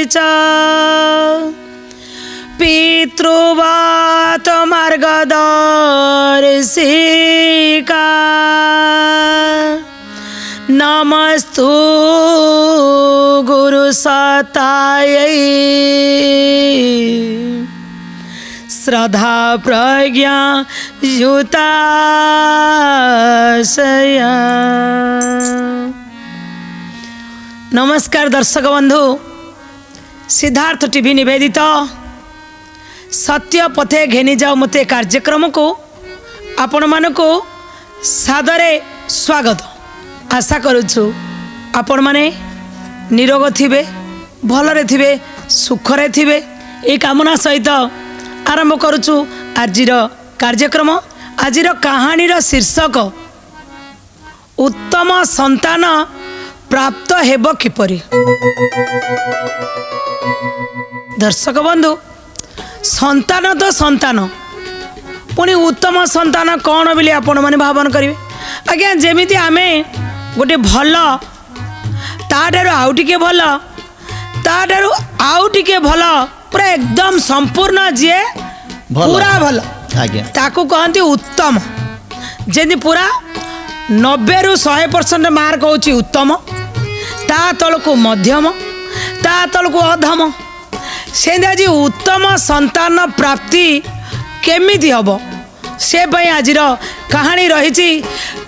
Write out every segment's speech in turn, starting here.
च पितृवात मार्गदर्शिका नमस्तु गुरु सतायै श्रद्धा प्रज्ञा युताशया। नमस्कार दर्शक बंधु, सिद्धार्थ टीवी निवेदित सत्य पथे घेनी जाओ मते कार्यक्रम को आपण मानकु सादरे स्वागत। आशा करुछु आपण माने निरोग थिबे, भलरे थिबे, सुखरे थिबे। ए कामना सहित आरंभ करुछु आजिर कार्यक्रम। आजिर कहानीर शीर्षक उत्तम संतान प्राप्त हेब किपरि। दर्शक बंधु, संतान तो संतान, पुणी उत्तम संतान कौन बोली आपण मैंने भावन करेंगे। आज्ञा जमीती आमे गोटे भल ताठारु आउ टिके भल, ताठारु आउ टिके भल, पूरा एकदम संपूर्ण जी पूरा भल ताकू कहती उत्तम। जमी पूरा 90 रु 100% मार्क होची उत्तम, ता तलको मध्यम, ता तलको अधम। से आज उत्तम संतान प्राप्ति केमिति हब से आज कहानी रही।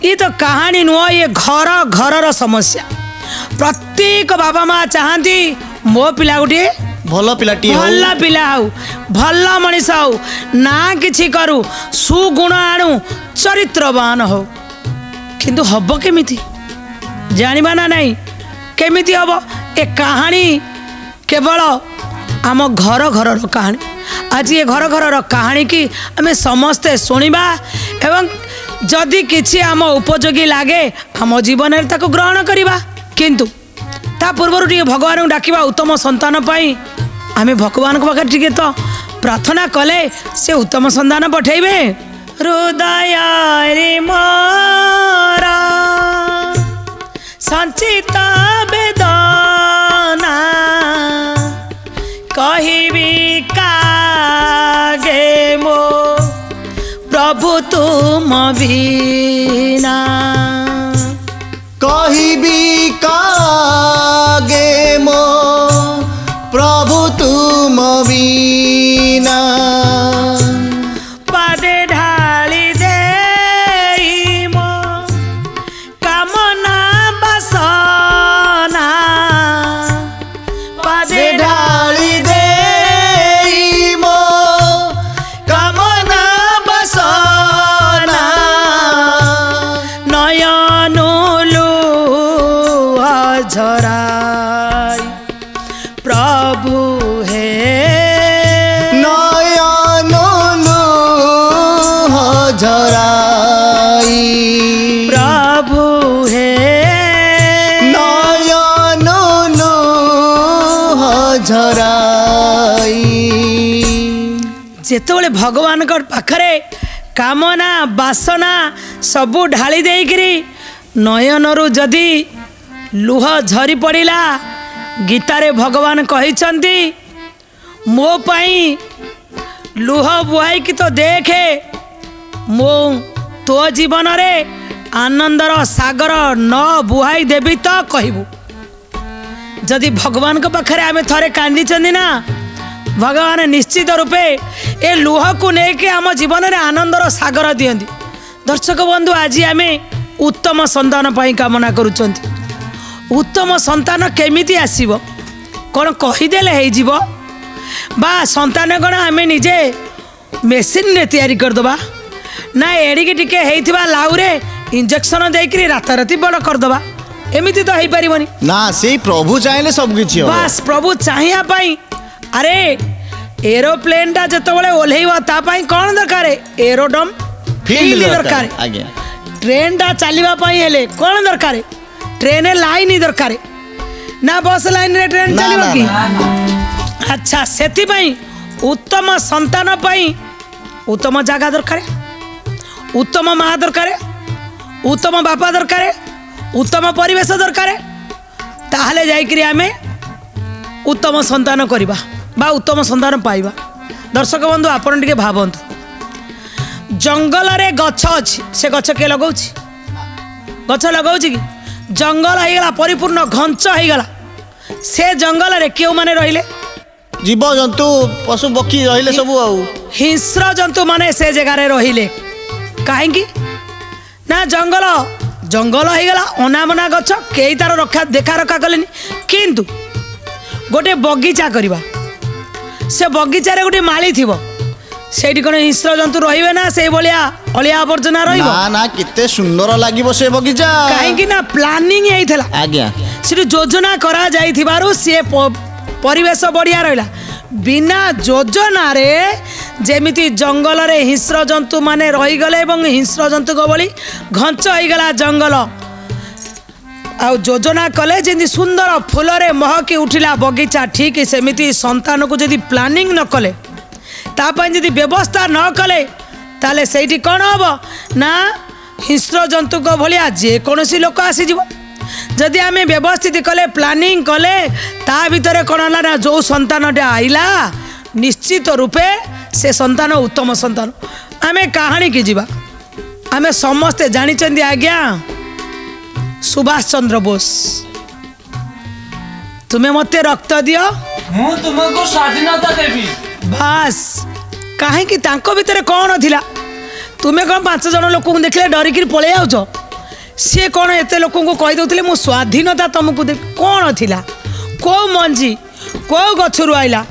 ये तो कहानी नुह, ये घर घरर समस्या। प्रत्येक बाबा माँ चाहती मो पिला गोटे भल पिलाटी भल पिला हो, भल मनीष हो, ना किछि करू, सुगुण आणु, चरित्रवान हो। किंतु हब केमिति जानिबा ना नहीं, केमिति हब। ए कहानी केवल आम घर घरर कहानी। आज ये घर घरर कहानी की आमे समस्ते सुनिबा एवं जदि किछि आम उपयोगी लागे आम जीवन में ताको ग्रहण करिबा। किंतु ता पूर्व टिके भगवान को डाकिबा उत्तम संतान पाई। आमे भगवान को पाखे टिके तो प्रार्थना कले से उत्तम संतान पठेबे। हृदय रे मोरा संचित वेदना कहिबी कागे मो प्रभु तुम बिना। कहिबी कागे मो प्रभु तुम बिना। पादे ढाली देई मो कामना बासना, पादे ढाली देई मो कामना बासना। नयनु लुह झराई प्रभु हे, नयनु लुह झराई प्रभु हे, नयनु लुह झराई। जेतोले भगवान को पाखरे कामना बासना सबू ढाली देकरी नयनरु जदि लुह झरी पड़िला, गीतारे भगवान कहिचंती मो पाई लुह बुहाई की तो देखे मो तो जीवन रे आनंदर सागर न बुहाई देवी तो कहबू। जदि भगवान को पाखरे आमे थरे कांदी चंदी ना, भगवान निश्चित रूपे ए लुह को लेके आम जीवन में आनंदर सागर दियंती। दर्शक बंधु, आज आमे उत्तम संतान पाई कामना करूचंती। उत्तम संतान केमिति आसीबो कौन कहीदेले हो जीव बा संतान कौन आमे निजे मेसीन रे तैयारी करदबा ना एडिके टिके हेइथिबा लाउरे इंजेक्शन देकरी राताराती बड़ करदबा। एमिति तो हेइ परिबनी ना, से प्रभु चाहिले सब किछि हो। बस प्रभु चाहिया पाई। अरे एरोप्लेन टा जतबळे ओल्हेइबा ता पाई कोन दरकार? एरोडम फील्ड दरकार। आज्ञा ट्रेन टा चलिबा पाई हेले कोन दरकार? ट्रेन लाइन दरकार ना, बस लाइन रे ट्रेन चलिबा की? अच्छा, सेति पाई उत्तम संतान पाई उत्तम जगह दरकार, उत्तम माँ दरकार, उत्तम बापा दरकार, उत्तम परिवेश दरकार ताहले जाइकरी आमे उत्तम संतान करबा बा उत्तम संतान पाइबा। दर्शक बंधु आपण टिके भाबंतु जंगल रे गछ अछि से गछ के लगाउछि गछ लगाउछि कि जंगल ହେଇଗଲା परिपूर्ण घंच ହେଇଗଲା से जंगल रे केउ माने रहिले जीव जंतु पशु पक्षी रहिले सब आउ हिंस्र जंतु माने से जगह रे रहिले काहेकि ना जंगल जंगल ହେଇଗଲା अनामना गछ केई तार रखा देखा रखा कलेनी किंतु गोटे बगीचा करवा से बगीचारे गोटे माली थिबो सेठी कोन हिंस्र जंतु रहिबे ना से भलिया अलिया आवर्जना रहिबो ना ना किते सुंदर लागिबो से बगीचा काहेकि ना प्लानिंग हेइथला आज्ञा से योजना करा जाइथिबारु से परिवेश बढ़िया रहिला बिना योजना रे जेमिति जंगल रे हिंस्र जंतु माने रही गले एवं हिंस्र जंतु को बोली घंच होई गला जंगल आ योजना कले जेंति सुंदर फूल रे महकी उठिला बगीचा ठीक सेमिति संतान को जदि प्लानिंग न कले तापन जदि व्यवस्था न कले ताले सेठी कौन हबो ना हिंस्र जंतु को भलिया जे कोनोसी लोक आसी जीवो जदि आमे व्यवस्थित कले प्लानिंग कले ता भीतर कौन हला ना जो संतानटे आइला निश्चित रूपे से संतान उत्तम संतान आमे कहानी की जीवा आमे समस्ते जानी चंदी आज्ञा सुभाष चंद्र बोस तुम्हें मते रक्त दियो मु तुमको स्वाधीनता देवी बास काहे कि तांको भीतर कौन थिला तुम्हें कौन 5 जन लोक को देखले डरिकी पळे आउछ सी कौन एते लोक को कहि दउतले मु स्वाधीनता तुमको दे कौन थिला को मंजी को गछरु आइला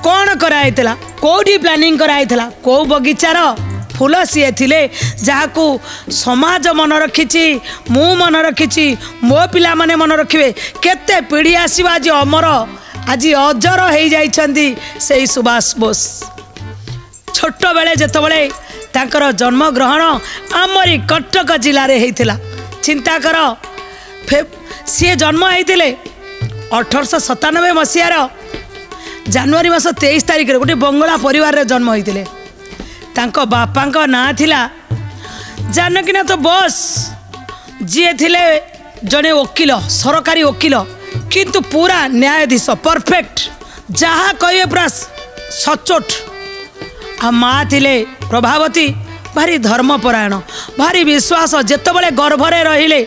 कौन कराइतला कोठी प्लानिंग कराइतला को बगीचार फूल सी थिले जाहाकू समाज मन रखिछि मु मन रखिछि मो पिला माने मन रखिबे केते पीढ़ी आसीबा जे अमर आज अजर हो जाइछंती से सुभाष बोस छोट बेले जेतबेले तांकर जन्म ग्रहण आमरी कटक जिले में होता चिंता कर सी जन्म होते 1897 मसीहार जनवरी मास 23 तारिख गोटे बंगला परिवार रे जन्म होते तांको बापा ना थिला जानकीनाथ बोस जी थे जड़े वकील सरकारी वकील किंतु पूरा न्यायाधीश परफेक्ट जहाँ कहे पूरा सचोट आ माँ थिले प्रभावती भारी धर्मपरायण भारी विश्वास जेतबले गर्भरे रहिले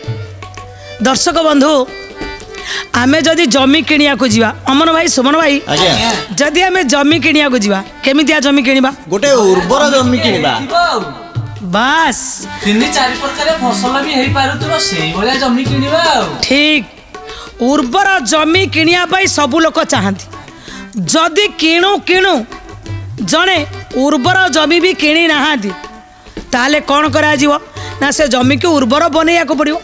दर्शक बंधु आमे जदि जमी किनिया को जीवा अमन भाई सुमन भाई जदि आमे जमी किनिया को जीवा केमितिया जमी किनिबा गोटे उर्वर जमी किनिबा बास 3-4 प्रकार फसल भी हेई पारुतबो सेही भलिया जमी किनिबा ठीक उर्वर जमी किनिया पाई सब लोक चाहती जदि किणु किणु जड़े उर्वर जमी भी किणी नाहांती ताले कौन करा जीवो ना से जमी को उर्वर बनैया को पड़ियो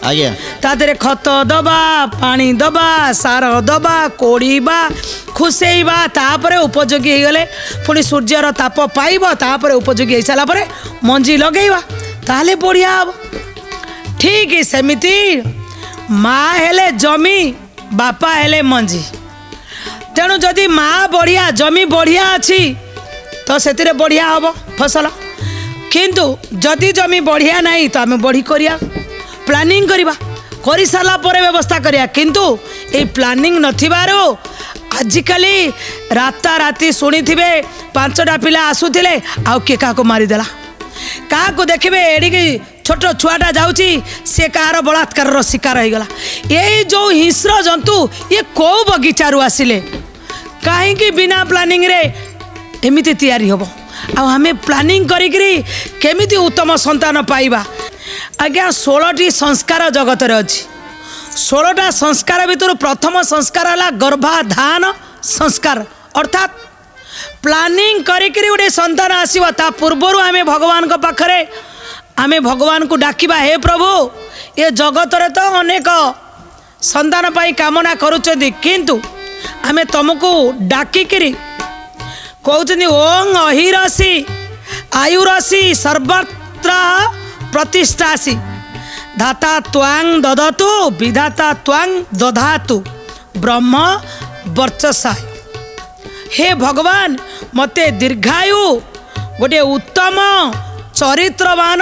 ता देरे खत दबा पानी दबा सार दबा कोड़ीबा खुसेइबा तापरे उपयोगी हो गले पुणी सूर्यर ताप पाइबा तापरे उपयोगी हो सारा परे मंजी लगेइबा ताले बढ़िया हम ठीक सेमिति माँ हेले जमी बापा हेले मंजी तेणु जदि माँ बढ़िया जमी बढ़िया अच्छी तो से बढ़िया हम फसल किंतु जदि जमी बढ़िया नहीं तो आम बढ़ी करिया प्लानिंग करवा कर सारा पर व्यवस्था करिया किंतु ये प्लानिंग नथिबारो आजिकाली राता राति शुणी थे 5टा पिला आसुथिले आउ किए क्या मारिदेला क्या देखिए एडिकी छोट छुआटा जाऊँगी सी कहार बलात्कार शिकार हो गला ये जो हिंस्र जंतु ये कौ बगीचारू आसिले कहीं बिना प्लानिंग रे एमिति तैयारी होबो आ हमें प्लानिंग करिकरी केमिति उत्तम संतान पाइबा आज्ञा 16टी संस्कार जगत रे अछि 16टा संस्कार भितर प्रथम संस्कार हला गर्भाधान संस्कार अर्थात प्लानिंग करिकरी गोटे संतान आसीबा ता पूर्वरु हमें भगवान को पाखरे आमे भगवान को डाकिबा हे प्रभु ये जगत रे तो अनेक संतान पाई कामना करूचंदी किंतु आमे तुमको डाकिकरी कहते ओं अहिरसी आयुरसी सर्वत्र प्रतिष्ठासी धाता त्वांग ददतु विधाता त्वांग दधातु ब्रह्म वर्चसा हे भगवान मते दीर्घायु गोटे उत्तम चरित्रवान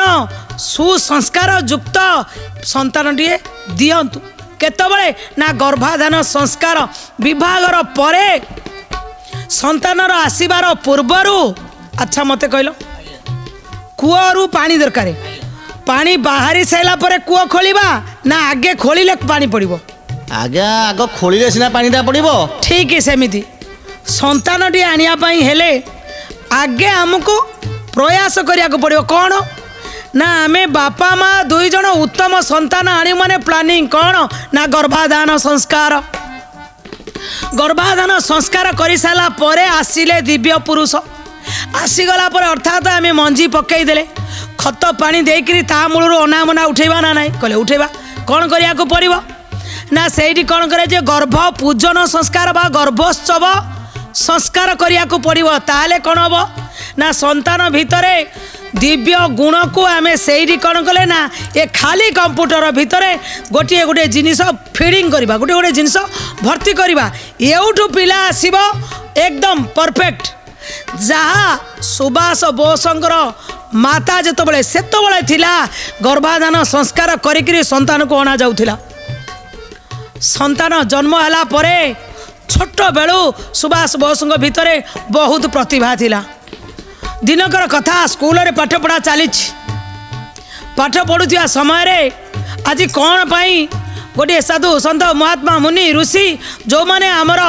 सुसंस्कार युक्त संतानटीए दियंतु केतबळे ना गर्भाधान संस्कार विभागर परे संतानर आसीबार पूर्वरु अच्छा मते कहलो कूअरु पानी दरकार पानी बाहरी साइला परे कूଅ खोलिबा ना आगे खोलिले पानी पड़िबो आज्ञा आग खोलिले सिना पानीटा पड़िबो ठीक है सेमिति संतानटी आनिया पई हेले आगे हमको प्रयास करिया को पड़िबो कौन ना आमे बापा माँ दुई जन उत्तम संतान आनी माने प्लानिंग कौन ना गर्भाधान संस्कार कर सारा परे आसिले दिव्य पुरुष आसीगला पर अर्थात आमे मंजी पकई देले खत पानी देकरी ता मूलर अनामना उठेबा ना नहीं कहले उठेबा कौन करिया को पड़िबो ना सेठी कौन करे जे गर्भ पूजन संस्कार बा गर्भोत्सव संस्कार करिया को पड़िबो ताले कौन हबो ना संतान भितरे दिव्य गुण को आमे सेठी कौन कले ना ए खाली कंप्यूटर भितरे गोटे गोटे जिनिस फीडिंग करबा गोटे गोटे जिनिस भर्ती करबा एउठु पिला आसीबो एकदम परफेक्ट जहा सुभाष बोसंकर माता जेतबळे सेतबळे थिला गर्भाधान संस्कार करिकरी संतान को अना जाउथिला संतान जन्म हला परे छोट बेलू सुभाष बोसंग भितरे बहुत प्रतिभा थिला दिनकर कथा स्कूल रे पाठ पढ़ा चली पाठ पढ़ुआ समय रे आज कौन पाई गोटे साधु सन्त महात्मा मुनि ऋषि जो माने आमर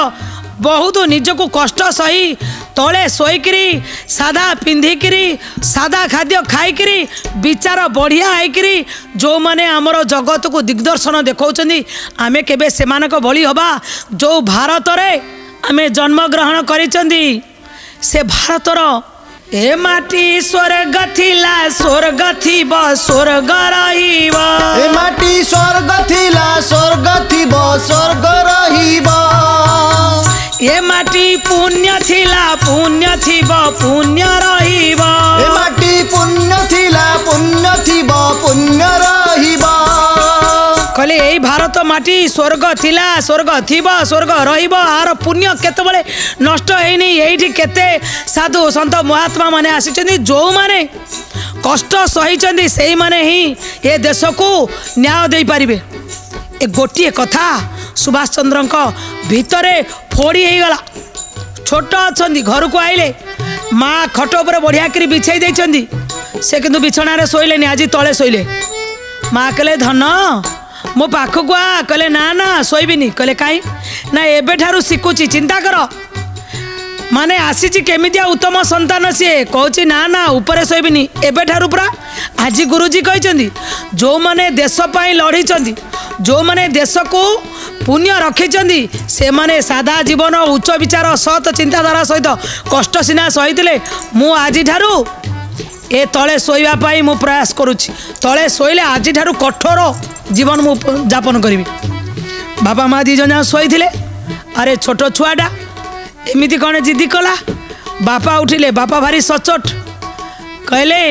बहुत निजको कष्ट सही तले शोकरी सादा पिंधिकी सादा खाद्य खाईकरी विचार बढ़िया होकरी जो माने आमर जगत को दिग्दर्शन देखौछन्ती आमे केबे सेमानक भली हबा जो भारत रे आमे जन्म ग्रहण करिसंती से भारतर ए माटी स्वर्ग थिला स्वर्ग थिब स्वर्ग रहिब ए माटी स्वर्ग थिला स्वर्ग थिब स्वर्ग रहिब ए माटी पुण्य थिला पुण्य थिब पुण्य रहिब ए माटी पुण्य थिला पुण्य थिब पुण्य रहिब कहले यही भारत माटी स्वर्ग थिला स्वर्ग थिब स्वर्ग रहिब आर पुण्य केतबळे नष्ट हेनी एठी केते साधु संत महात्मा माने आसिचंदी जो माने कष्ट सहिचंदी सेही माने ही ए देश को न्याय देई परिबे ए गोटिए कथा सुभाष चंद्र भितरे फोड़ी हो गला छोट अच्छी घर को आइले माँ खट उपर बढ़िया कर बिछाई देइचंदी से किंतु बिछणारे शोइलेनी आज तले शोइले माँ कहले धन मो पाखक आ कहले ना ना शोइबिनी कहले काई ना एबे ठारू शिखुची चिंता कर माने आसीची केमितिया उत्तम संतान सी कहूँ ना ना उपरे शोइबिनी एबे ठारू पुरा आज गुरुजी कहते जो माने देश पाई लड़ीचंदी जो माने देश को पुण्य रखी से माने सादा जीवन उच्च विचार सत चिंताधारा सहित कष्ट सिना सही मु आज ठारू ए तले शोइबा पाई मु प्रयास करुछि तले शोइले आज ठारू कठोर जीवन मु जापन करी बापा माँ दी जन शोइथिले अरे छोट छुआटा एमिति कौन जिद्दी कला बापा उठिले बापा भारी सचोट कहले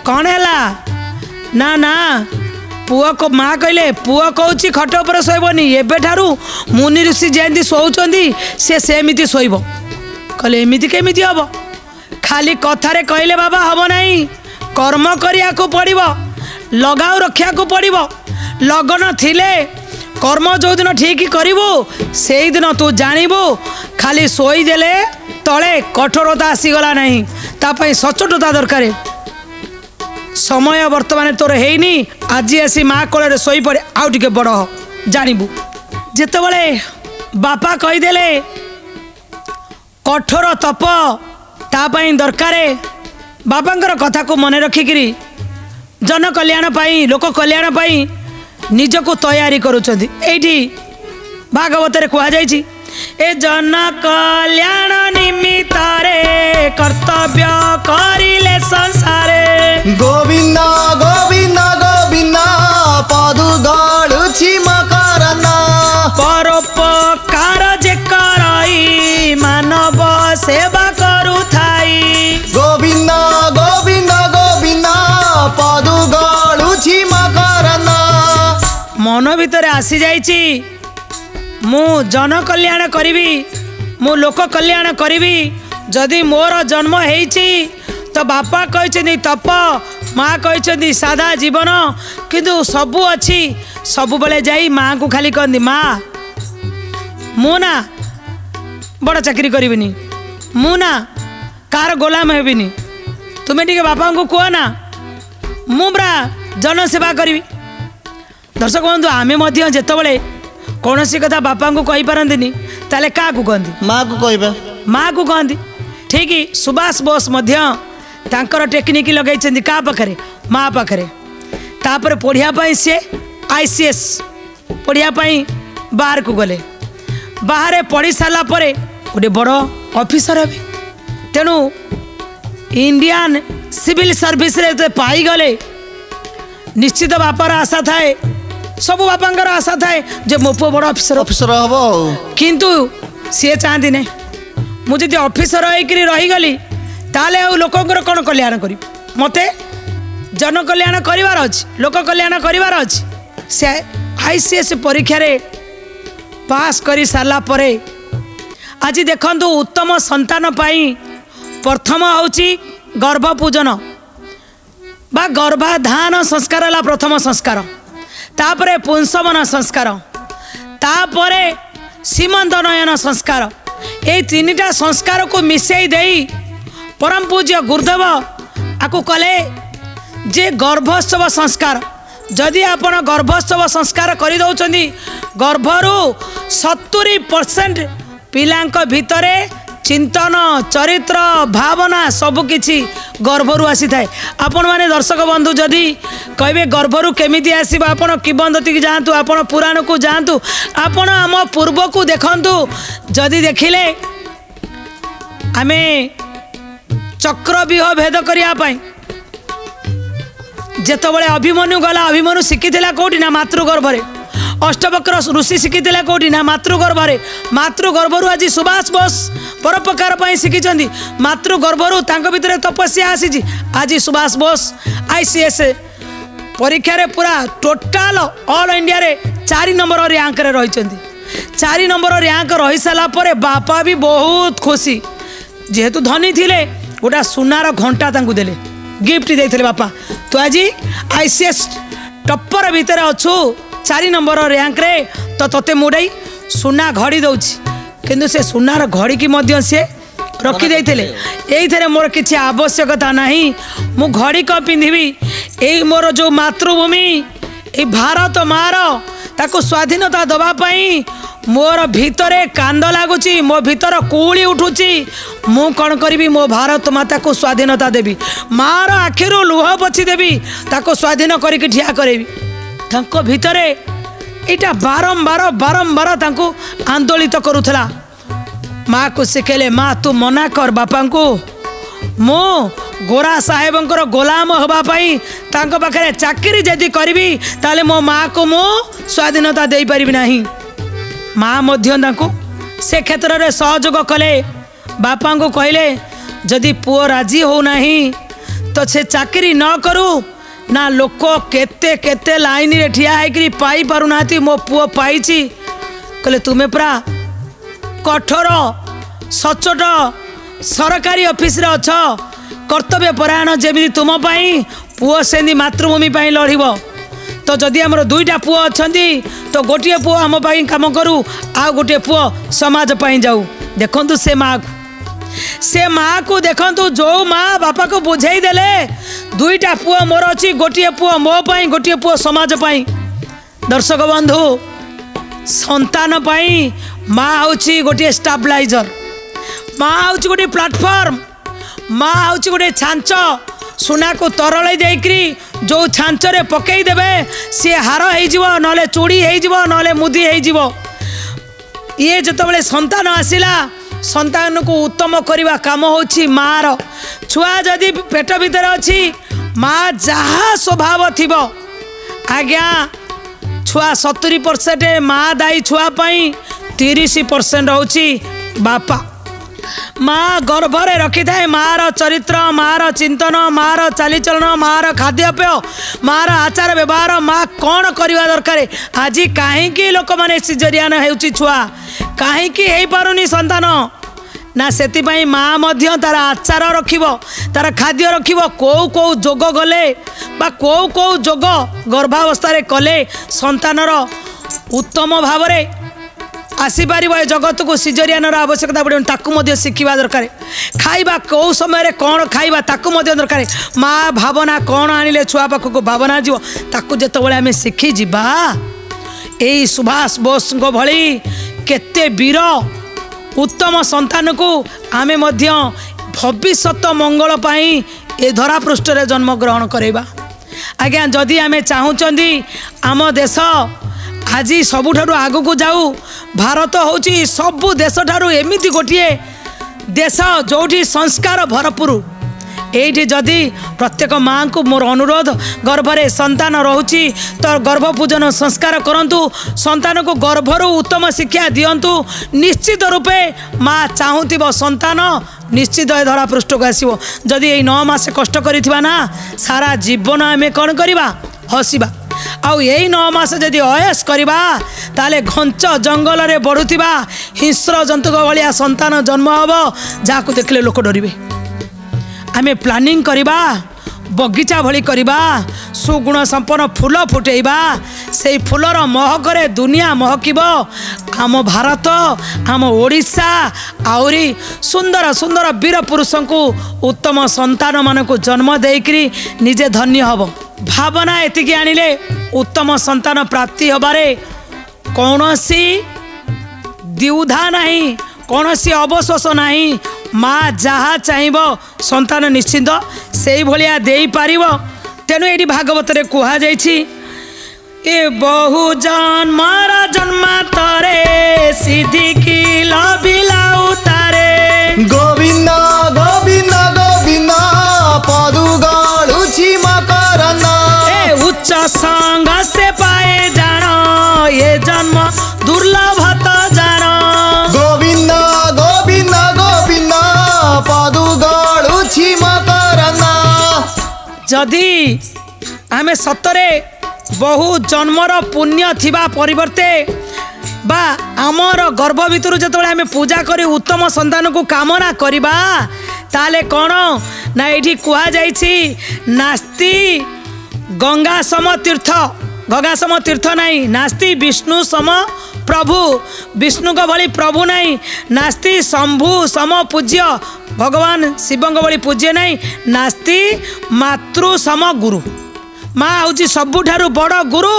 कौन हैला ना ना पुआ को माँ कहले पुआ कहूँ खट उपर शोबनी एबे ठारू मुनि ऋषि जयंती शोचंदी से सेमिति शोइब कहले एमिति केमिति हब खाली कथारे कहले बाबा हम नहीं कर्म करिया को पड़िबो लगाव रखिया को पड़िबो लगन थिले कर्म जो दिन ठीक करिवो सेई दिन तू जानिबो खाली सोई देले तले कठोरता आसीगला नहीं तापाई सचोटता दरकार समय वर्तमान तोर हेनी आज आसी माँ कोଳରେ शोई पड़े आउ टिके बड़ जानबू जेतेबेले बापा कहीदेले कठोर तप तापाई दरकार बापांकर कथा को मन रखिकी जन कल्याण पाई लोक कल्याण पाई निजको तैयारी करुछंती एठी भागवत रे कहा जायछि ए जन कल्याण निमित्त रे कर्तव्य करिले संसारे गोविंद गोविंद गोविंद पदु गळुछि मकरना परोपकार जे करई मानव सेवा करुथाई गोविंद गोविंद गोविंद पदु गळुछि मकरना मन भितर आसी जाइछि मु जन कल्याण करिवी मु लोक कल्याण करिवी जदि मोर जन्म हेइछि तो बापा कहते तप माँ कहते सादा जीवन किंतु सबू अच्छी सब बेले जाई माँ को खाली कहती माँ मु ना बड़ चाकरी करबिनी मु ना कार गोलाम हेबिनी तुम्हें टिके बापा को कह ना मु पूरा जनसेवा करी। दर्शक बंधु आमे मध्य जेतबेले कौन सी कथा बापा को कही पारंतिनी ताले का को कहती माँ को कहबे माँ को कहती। ठीक सुभाष बोस मध्य तांकर टेक्निक लगे का पाखरे माँ पाखरे तापर पढ़िया सी आईसीएस पढ़िया बाहर को गले बाहर पढ़ी सारा पर गोटे बड़ ऑफिसर हे तेणु इंडियन सिविल सर्विस रे पाईगले निश्चित बापार आशा थाए सब बापांकर आशा थाए जे मो पुओ बड़ ऑफिसर हम किंतु सी चाहती नहीं मुझे ऑफिसर होकर रहीगली ताले आ लोकंर कौन कल्याण करी मते जन कल्याण करिवार अछि लोक कल्याण करिवार अछि से आईसीएस परीक्षा रे पास करी सारा परे आज देखंतु उत्तम संतान पाई प्रथम होची गर्भ पूजन बा गर्भाधान संस्कार है प्रथम संस्कार तापरे पुंसवन संस्कार तापरे सीमंत नयन संस्कार ये तीनटा संस्कार को मिसई देई परम पूज्य गुरुदेव आकु कले जे गर्भोत्सव संस्कार जदि आपण गर्भोत्सव संस्कार कर दौरान गर्भरू 70% पिलांक भितरे चिंतन चरित्र भावना सबकिछि गर्भरू आसी थाए। आपण माने दर्शक बंधु जदि कहबे गर्भरू केमिति आसीबा आपण किबंदती जातु आपण पुराण को जातु आपण आम पूर्व को देखंतु जदि देखिले आमे चक्रव्यूह भेद करिया पाई जेतबेले अभिमन्यु गला अभिमन्यु शिखिथिला कोठी ना मातृगर्भरे अष्टवक्र ऋषि शिखिथिला कोठी ना मातृगर्भरे मातृगर्भरू आज सुभाष बोस परोपकार पाई शिखिचंदी मातृगर्भरू तांको भितरे तपस्या आसीची आज सुभाष बोस आईसीएस परीक्षा रे पूरा टोटाल ऑल इंडिया रे 4 नंबर रैंक रे रहिचंदी 4 नंबर रैंक रही साला परे बापा भी बहुत खुशी जेहेतु धनी थिले गोटा सुनार घंटा तांकु देले गिफ्ट देते बापा तो आज आईसीएस टप्पर भितर अच्छु 4 नंबर रैंक रे तो तोते मुड़ाई सुना घड़ी दौची किंतु से सुनार घड़ी की मध्य से रखी देते ये मोर किसी आवश्यकता नहीं मु घड़ी को पिंधिबी यही मोर जो मातृभूमि ये भारत मार ताको स्वाधीनता दबा पाई मोर भितरे कांद लगुची मो भीतर कूली उठुची मु कौन करी मो भारत माता को स्वाधीनता देवी मार आखिरु लुह पछी देवी ताको स्वाधीन करके ठिया करेबी तांको भितरे एटा बारंबार बारंबार तांको आंदोलित करुथला। माँ को शिखेले माँ तू मना कर बापा को मो गोरा साहेबंकर गोलाम हवा पाई तांको पाखरे चाकरी जदि करी ताले मो माँ को मो स्वाधीनता दे पारिबी नाही। माँ मध्य तांको से क्षेत्र में सहयोग कले बापा को कहले जदि पुओ राजी हो नहीं तो से चाकरी न करू ना लोक केते केते लाइन रे ठिया है पाई पारु नाती मो पुओ पाइची कहले तुम्हें पूरा कठोर सचोट सरकारी ऑफिस रे अछ कर्तव्य परायण जेमिति तुम पाई पुओ सेंदी मातृभूमि पाई लड़िबो तो जदि आमर 2टा पुओ अछंती तो गोटे पुओ आम पाई काम करू आ गोटे पुओ समाज पाई जाऊ। देखंतु से माँ को देखंतु जो माँ बापा को बुझाई देले 2टा पुओ मोर अच्छी गोटे पुओ मो पाई गोटे पुओ समाज पाई। दर्शक बंधु संतान पाई माँ हूँ गोटे स्टेबलाइजर माँ हूँ गोटे प्लाटफॉर्म माँ हूँ गोटे छांच सुना को तरल देकरी जो छांचरे पकई देबे सी हार हो ना चूड़ी हो मुदी हो ये जितेबाला संतान आसला संतान को उत्तम करने काम होची मार छुआ जदि पेट भीतर अच्छी माँ जहाँ स्वभाव थी आज्ञा छुआ 70% माँ दायी छुआपाई 30% होची बापा। माँ गर्भरे रखी थाए मार चरित्र मार चिंतन मार चालीचलन मार खाद्यपेय मार आचार व्यवहार माँ कौन करवा दरकार आज कहीं लोक मैंने सिजरियान हो छुआ कहीं हो पारुनी संतान ना सेतिपाई माँ मध्य तार आचार रखिब तार खाद्य रखिब कौ कौ जोग गले बा कौ कौ जोग गर्भावस्था कले संतानर उत्तम भाव आसीपर ए जगत को सिजरियान आवश्यकता पड़े ताकू शिखा दरकार खाइबा कौ समय कौन खाइबा ताकू दरकार माँ भावना कौन आनिले छुआ पाखक भावना जीव ताकू जितेबाला आम शिखी जा यही सुभाष बोस भली केते वीर उत्तम संतान को आमे मध्य भविष्यत मंगल पाई ए धरा पृष्ठ रे जन्म ग्रहण करवा आज्ञा जदि आमे चाहूँगी आम देश आज सबुठारु आगू जाऊ भारत होची सबु देश ठारू एमिति गोटे देश जोठी संस्कार भरपूर एठी जदि प्रत्येक माँ को मोर अनुरोध गर्भरे संतान रोची तो गर्भ पूजन संस्कार करंतु संतान को गर्भरु उत्तम शिक्षा दियंतु निश्चित रूपे माँ चाहूथिबो संतान निश्चित ए धरा पृष्ठ को आसीबो जदि ए 9 मास कष्ट करिथिबा ना सारा जीवन आमे कोन करिबा हसिबा आउ यही 9 मास जदि अयस करवा ताले घंच जंगल रे बढ़ुथिबा हिंस्र जंतु भलिया संतान जन्म हबो जाकु देखले लोक डरिबे आमे प्लानिंग करवा बगीचा भली करवा सुगुण संपन्न फूल फुटेबा से फूलर महकरे दुनिया महकिब आम भारत आम ओडिशा आउरी सुंदर सुंदर वीर पुरुष को उत्तम संतान मान को जन्म देकरी निजे धन्य हब भावना एतिकी आनिले उत्तम संतान प्राप्ति हबारे कौनसी द्विधा नहीं कौनसी अवशोष नहीं माँ जहाँ चाहब संतान निश्चिंत से भाया दे पार तेणु ये भागवत रे कह ए बहु जन्मर जन्मांतरे सिद्धि की लबिलाउ तारे गोविंद गोविंद गोविंद पदु गड़ुछि मकरंद ए उच्च संग से पाए जानो ये जन्म दुर्लभ तो जानो गोविंद गोविंद गोविंद पदु गड़ुछि मकरंद जदि आमे सतरे बहु जन्मर पुण्य थिबा परिवर्ते बा आमर गर्भ भितर जतबेले आमे पूजा करी उत्तम संतान को कामना करिबा ताले कौन ना एठी कुहा जाइछि नास्ति गंगा सम तीर्थ नहीं नास्ति विष्णु सम प्रभु विष्णु को भली प्रभु नहीं नास्ति शंभु सम पूज्य भगवान शिव भली पूज्य नहीं नास्ति मातृ सम गुरु माँ हूँ सबुठारु बड़ गुरु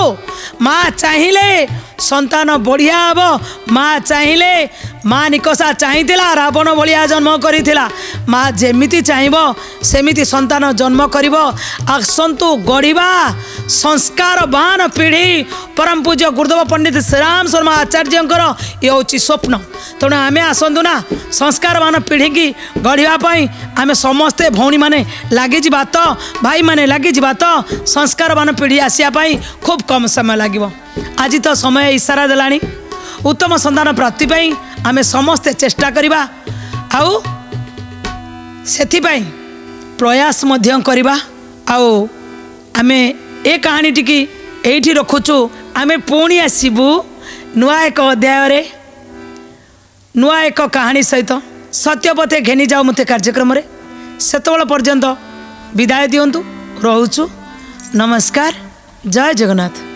माँ चाहिए संतान बढ़िया हम माँ चाहिए माँ निकषा चाहिला रावण भलिया जन्म करिथिला माँ जेमिति चाहिब सेमिति संतान जन्म करिब आसंतु गढ़िबा संस्कारवान पीढ़ी परम पूज्य गुरुदेव पंडित श्रीराम शर्मा आचार्यंकर ये हूँ स्वप्न तेणु आमे आसतु ना संस्कारवान पीढ़ी की गढ़ापी आमे समस्ते भौणी मैंने लगे तो भाई मैंने लगे तो संस्कारवान पीढ़ी आसापी खूब कम समय लगे आज तो समय इशारा देलानी उत्तम संतान प्राप्ति पाई आमे समस्ते चेष्टा करिबा आउ सेथिपाई प्रयास मध्य करिबा आउ आमे ए कहानी टिकी एठी रखुचु आमे पुणी आसीबु नुआ एक अध्याय रे नुआ एक कहानी सहित सत्यपथे घेनी जाऊ मते कार्यक्रम रे सेतबेला पर्यंत विदाय दियंतु रहूचु नमस्कार जय जगन्नाथ।